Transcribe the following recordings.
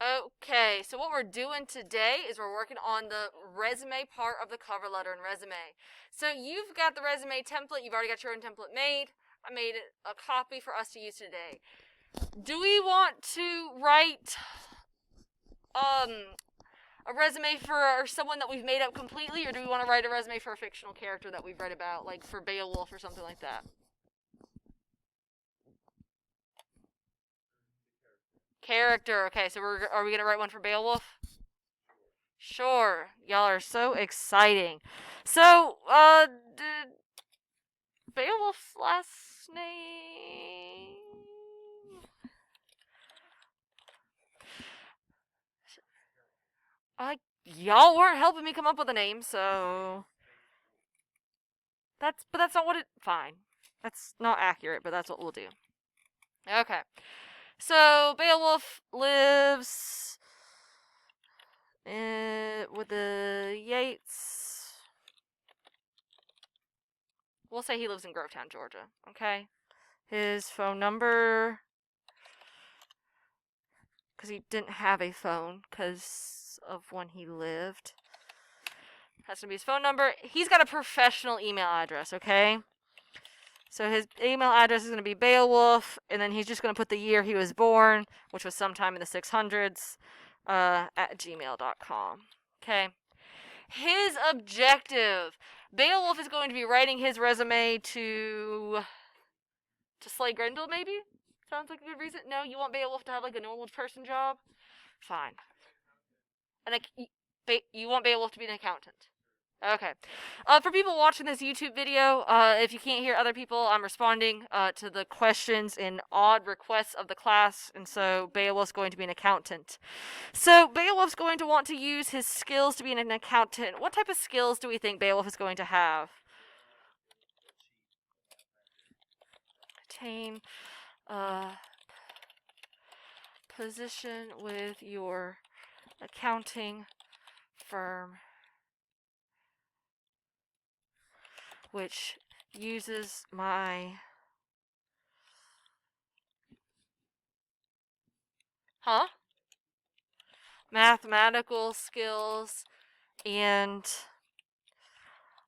Okay, so what we're doing today is we're working on the resume part of the cover letter and resume. So you've got the resume template, you've already got your own template made. I made a copy for us to use today. Do we want to write a resume for someone that we've made up completely, or do we want to write a resume for a fictional character that we've read about, like for Beowulf or something like that? Character. Okay, so are we gonna write one for Beowulf? Sure. Y'all are so exciting. So, did Beowulf's last name? Y'all weren't helping me come up with a name, so but that's not what it. Fine. That's not accurate, but that's what we'll do. Okay. So Beowulf lives with the Yates. We'll say he lives in Grovetown, Georgia. Okay. His phone number, because he didn't have a phone because of when he lived. Has to be his phone number. He's got a professional email address, okay? So his email address is going to be Beowulf, and then he's just going to put the year he was born, which was sometime in the 600s, at gmail.com. Okay. His objective. Beowulf is going to be writing his resume to slay Grendel, maybe? Sounds like a good reason. No, you want Beowulf to have like a normal person job? Fine. And you want Beowulf to be an accountant. Okay. For people watching this YouTube video, if you can't hear other people, I'm responding to the questions and odd requests of the class, and so Beowulf's going to be an accountant. So Beowulf's going to want to use his skills to be an accountant. What type of skills do we think Beowulf is going to have? Attain a position with your accounting firm, which uses my mathematical skills and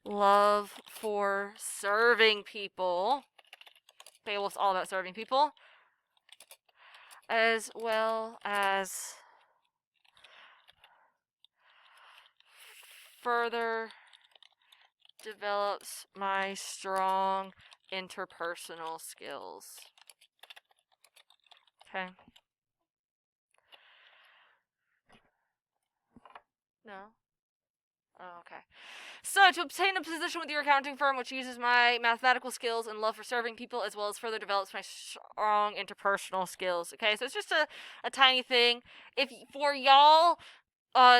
love for serving people. Beowulf's all about serving people, as well as further develops my strong interpersonal skills. Okay. No? Oh, okay. So, to obtain a position with your accounting firm, which uses my mathematical skills and love for serving people, as well as further develops my strong interpersonal skills. Okay, so it's just a tiny thing. If for y'all,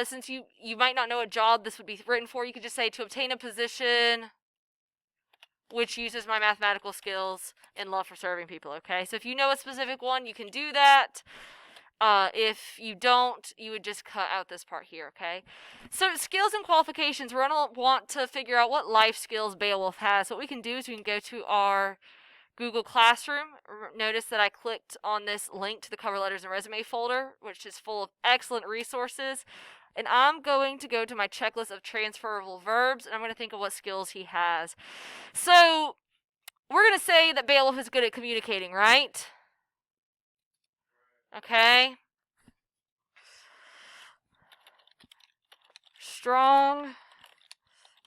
since you might not know a job this would be written for, you could just say to obtain a position which uses my mathematical skills and love for serving people. Okay, so if you know a specific one, you can do that. If you don't, you would just cut out this part here, okay? So skills and qualifications, we're going to want to figure out what life skills Beowulf has. So what we can do is we can go to our Google Classroom. Notice that I clicked on this link to the cover letters and resume folder, which is full of excellent resources. And I'm going to go to my checklist of transferable verbs, and I'm going to think of what skills he has. So we're going to say that Beowulf is good at communicating, right? Okay. Strong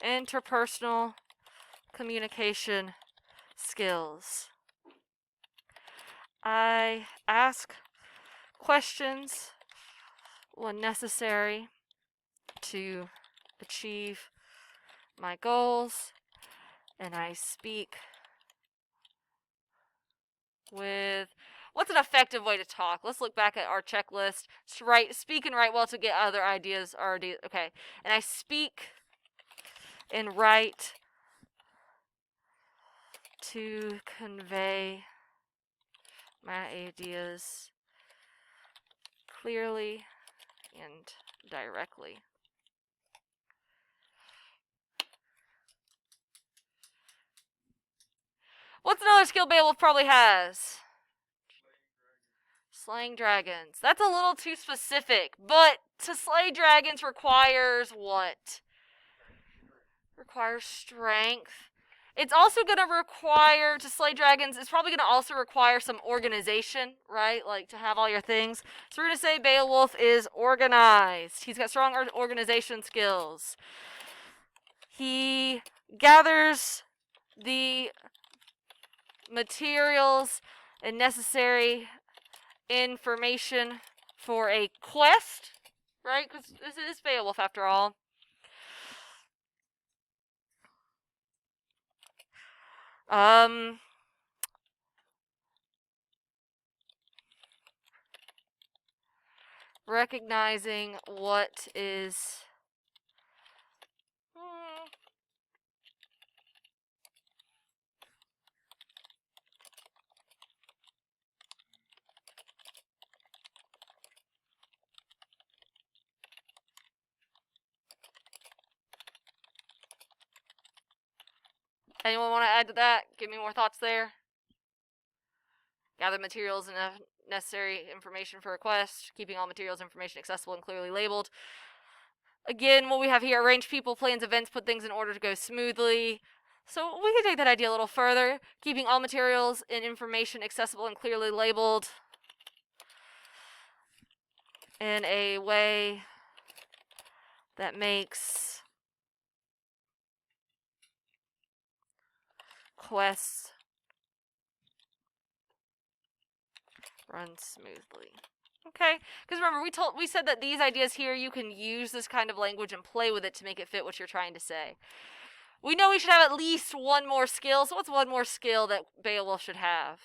interpersonal communication skills. I ask questions when necessary to achieve my goals, and I speak with. What's an effective way to talk? Let's look back at our checklist. Speak and write well to get other ideas already. Okay. And I speak and write to convey my ideas clearly and directly. What's another skill Beowulf probably has? Slaying dragons. That's a little too specific, but to slay dragons requires what? Requires strength. It's also going to require, to slay dragons, it's probably going to also require some organization, right? Like to have all your things. So we're going to say Beowulf is organized. He's got strong organization skills. He gathers the materials and necessary information for a quest, right? Because this is Beowulf after all. Recognizing what is anyone want to add to that? Give me more thoughts there. Gather materials and necessary information for a quest. Keeping all materials information accessible and clearly labeled. Again, what we have here, arrange people, plans, events, put things in order to go smoothly. So we can take that idea a little further. Keeping all materials and information accessible and clearly labeled in a way that makes quests run smoothly. Okay, because remember we said that these ideas here, you can use this kind of language and play with it to make it fit what you're trying to say. We know we should have at least one more skill. So what's one more skill that Beowulf should have?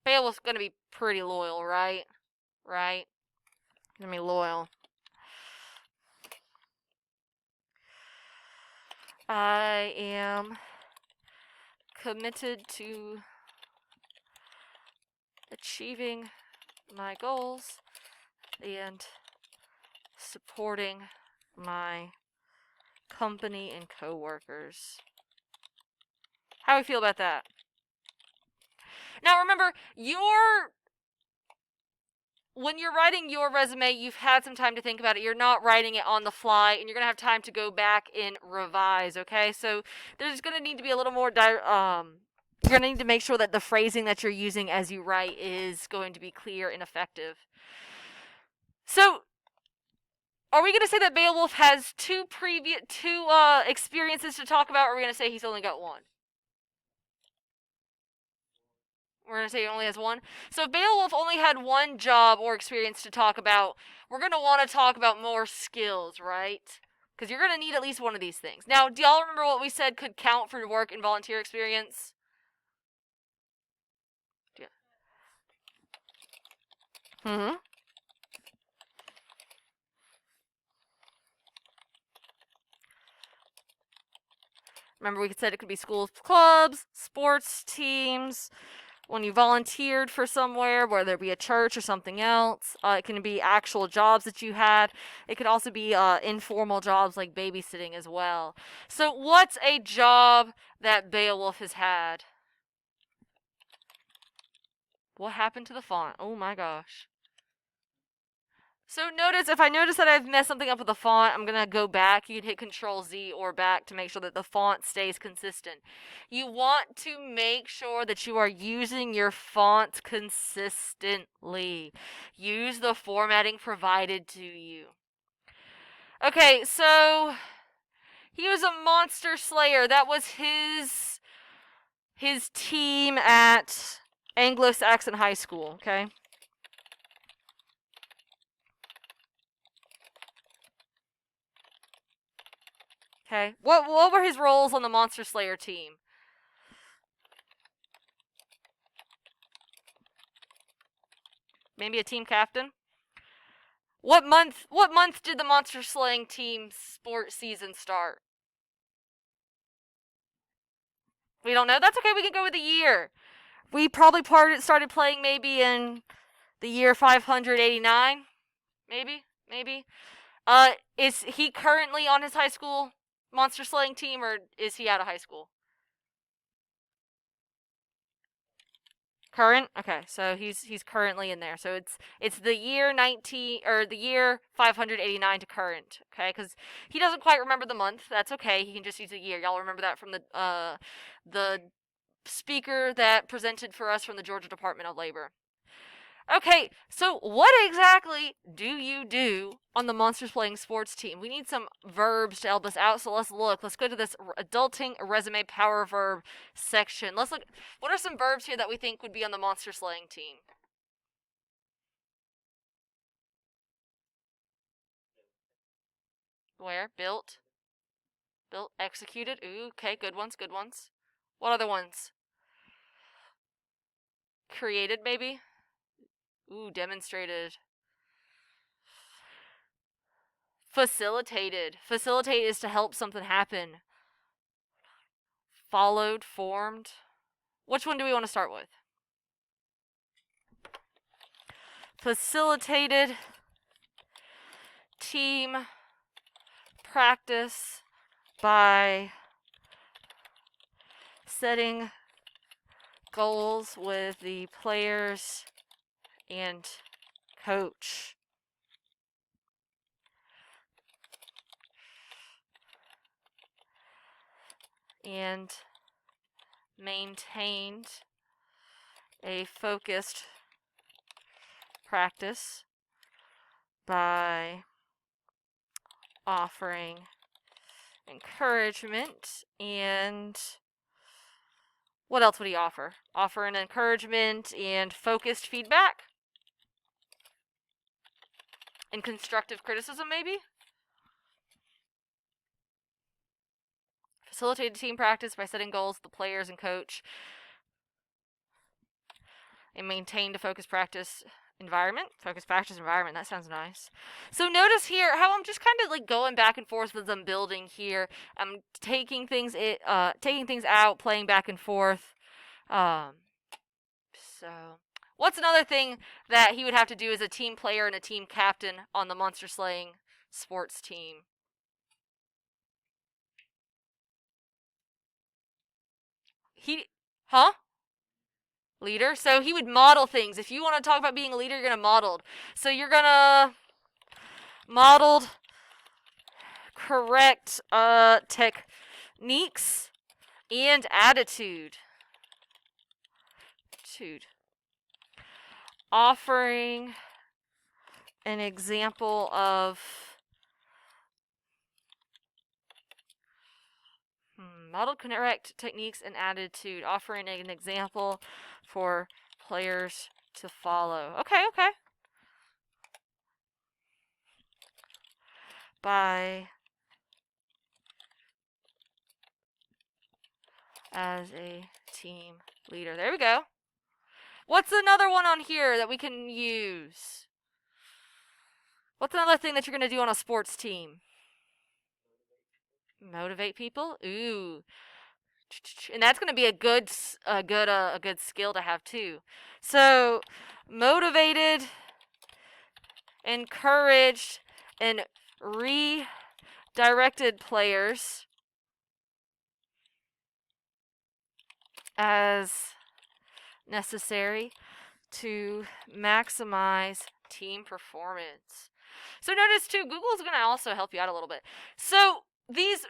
Beowulf's gonna be pretty loyal, right? Right? Gonna be loyal. I am committed to achieving my goals and supporting my company and coworkers. How do we feel about that? Now remember, when you're writing your resume, you've had some time to think about it. You're not writing it on the fly, and you're going to have time to go back and revise, okay? So there's going to need to be a little more you're going to need to make sure that the phrasing that you're using as you write is going to be clear and effective. So are we going to say that Beowulf has two experiences to talk about, or are we going to say he's only got one? We're going to say he only has one. So if Beowulf only had one job or experience to talk about, we're going to want to talk about more skills, right? Because you're going to need at least one of these things. Now, do y'all remember what we said could count for work and volunteer experience? Yeah. Mm-hmm. Remember we said it could be schools, clubs, sports teams, when you volunteered for somewhere, whether it be a church or something else. It can be actual jobs that you had. It could also be informal jobs like babysitting as well. So what's a job that Beowulf has had? What happened to the font? Oh my gosh. So if I notice that I've messed something up with the font, I'm going to go back. You can hit Control Z or back to make sure that the font stays consistent. You want to make sure that you are using your font consistently. Use the formatting provided to you. Okay, so he was a monster slayer. That was his team at Anglo-Saxon High School, okay? Okay. What were his roles on the Monster Slayer team? Maybe a team captain? What month did the monster slaying team sport season start? We don't know. That's okay. We can go with the year. We probably started playing maybe in the year 589. Maybe. Is he currently on his high school monster slaying team, or is he out of high school? Current? Okay, so he's currently in there. So it's the year 19 or the year 589 to current. Okay, because he doesn't quite remember the month. That's okay. He can just use a year. Y'all remember that from the speaker that presented for us from the Georgia Department of Labor. Okay, so what exactly do you do on the Monsters Playing Sports team? We need some verbs to help us out, so let's look. Let's go to this adulting resume power verb section. Let's look. What are some verbs here that we think would be on the Monster Slaying team? Where? Built. Built. Executed. Ooh, okay, good ones, good ones. What other ones? Created, maybe? Ooh, demonstrated. Facilitated. Facilitate is to help something happen. Followed, formed. Which one do we want to start with? Facilitated team practice by setting goals with the players and coach. And maintained a focused practice by offering encouragement and what else would he offer? Offer an encouragement and focused feedback? And constructive criticism, maybe? Facilitated team practice by setting goals with the players and coach. And maintained a focused practice environment. Focused practice environment, that sounds nice. So notice here how I'm just kind of like going back and forth with them building here. I'm taking things out, playing back and forth. So what's another thing that he would have to do as a team player and a team captain on the Monster Slaying sports team? Huh? Leader. So he would model things. If you want to talk about being a leader, you're going to model. So you're going to modeled correct techniques and attitude. Offering an example of modeled correct techniques and attitude. Offering an example for players to follow. Okay. By as a team leader. There we go. What's another one on here that we can use? What's another thing that you're going to do on a sports team? Motivate people? Ooh. And that's going to be a good skill to have too. So, motivated, encouraged, and redirected players as necessary to maximize team performance. So notice too, Google's going to also help you out a little bit. So these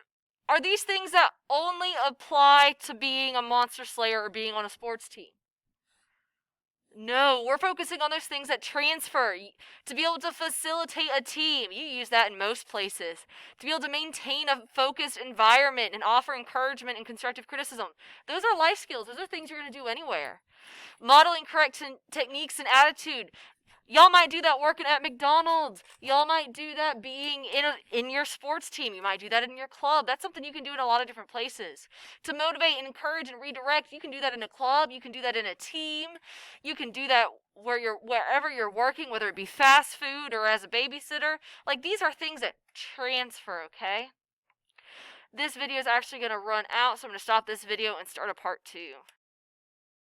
things that only apply to being a monster slayer or being on a sports team? No, we're focusing on those things that transfer. To be able to facilitate a team, you use that in most places. To be able to maintain a focused environment and offer encouragement and constructive criticism. Those are life skills. Those are things you're going to do anywhere. Modeling correct techniques and attitude. Y'all might do that working at McDonald's. Y'all might do that being in your sports team. You might do that in your club. That's something you can do in a lot of different places. To motivate and encourage and redirect, you can do that in a club. You can do that in a team. You can do that wherever you're working, whether it be fast food or as a babysitter. Like, these are things that transfer, okay? This video is actually going to run out, so I'm going to stop this video and start a part 2.